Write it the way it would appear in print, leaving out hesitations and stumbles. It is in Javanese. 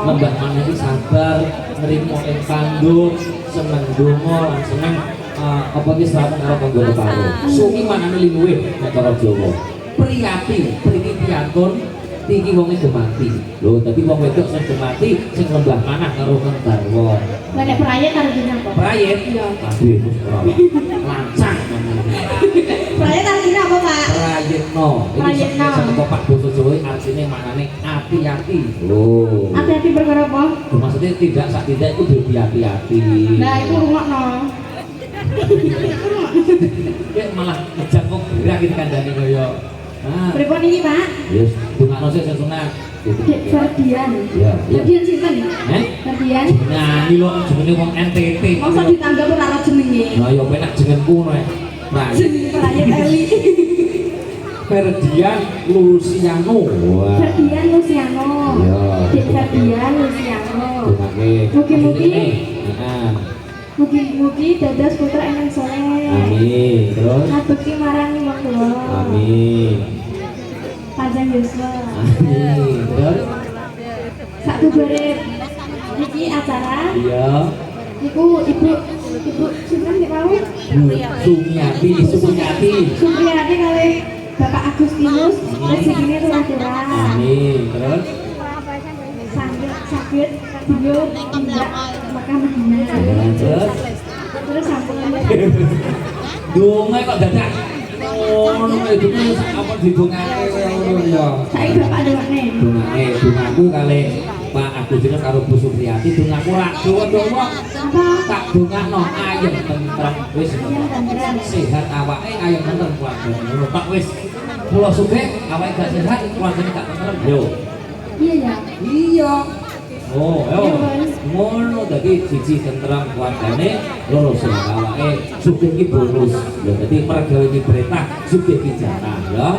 Mbah Manah iki sabar, nrimo ing panggung, seneng donga lan seneng apa iki selamat karo kanggo karo. Sumi manane linuwih nek cara Jawa. Priyati, priki piantun iki wong itu mati. Lho, tapi wong wedok sing mati sing Mbah Manah karo Kang Garwa. Lah nek prayet karo jeneng apa? Prayet? Iya. Aduh, lancang. Prayet artinya apa, Pak? Prayetno. Prayetno. Saka Pak Basa Jawa artine maknane hati-hati. Oh. Hati-hati perkara apa? Maksudnya tidak sak tidak itu berhati-hati. Nah, itu rungokno. Ya malah ngejak kok gerak iki kandhane kaya. Ah. Pripun iki, Pak? Yes, dungakno sik sing sunat. Dek Ferdian. Iya, iya. Ferdian sinten? Ferdian. Nyanyi lho jenenge wong NTT. Masa ditanggap ora ana jenenge. Nah, ya penak jenengku ngono ae. Nah, Jenenge Prayet Eli. Ferdian Luciano. Wah. Ferdian Luciano. Iya. Dek Ferdian Luciano. Dungake. Mugi-mugi. Heeh. Mugi-mugi dados putra ingkang saleh. Amin. Terus Ngabekti marang wong tuwa. amin. Panjang yuswa. Amin. Terus Satu bare iki acara. iya. Ibu sinten nek mau? Sumiati, Sumiati. Supriyati kali Bapak Agustinus rezekine tulah-tulah. Amin. Terus Sakit beliau tidak Mekah Madinah. Terus sampun donga kok dadak ngono itu apa didongake ngono ya. saiki Bapak dewekne. Dongaku kali Pak Agustinus karo Bu Supriyati dongaku ra dawa-dawa. Apa? Tak dongakno ayem tentrem wis Ayam tantren. sehat awake ayem tentrem keluargane ngono Pak wis. Kula sugih awake gak sehat keluargane gak tentrem yo. Iya ya. Iya. Oh, yo. Ngono dadi siji tentrem keluargane, loro sehat awake, sugih iki bonus. Lho dadi mergawe iki perintah, sugih iki jatah, ya.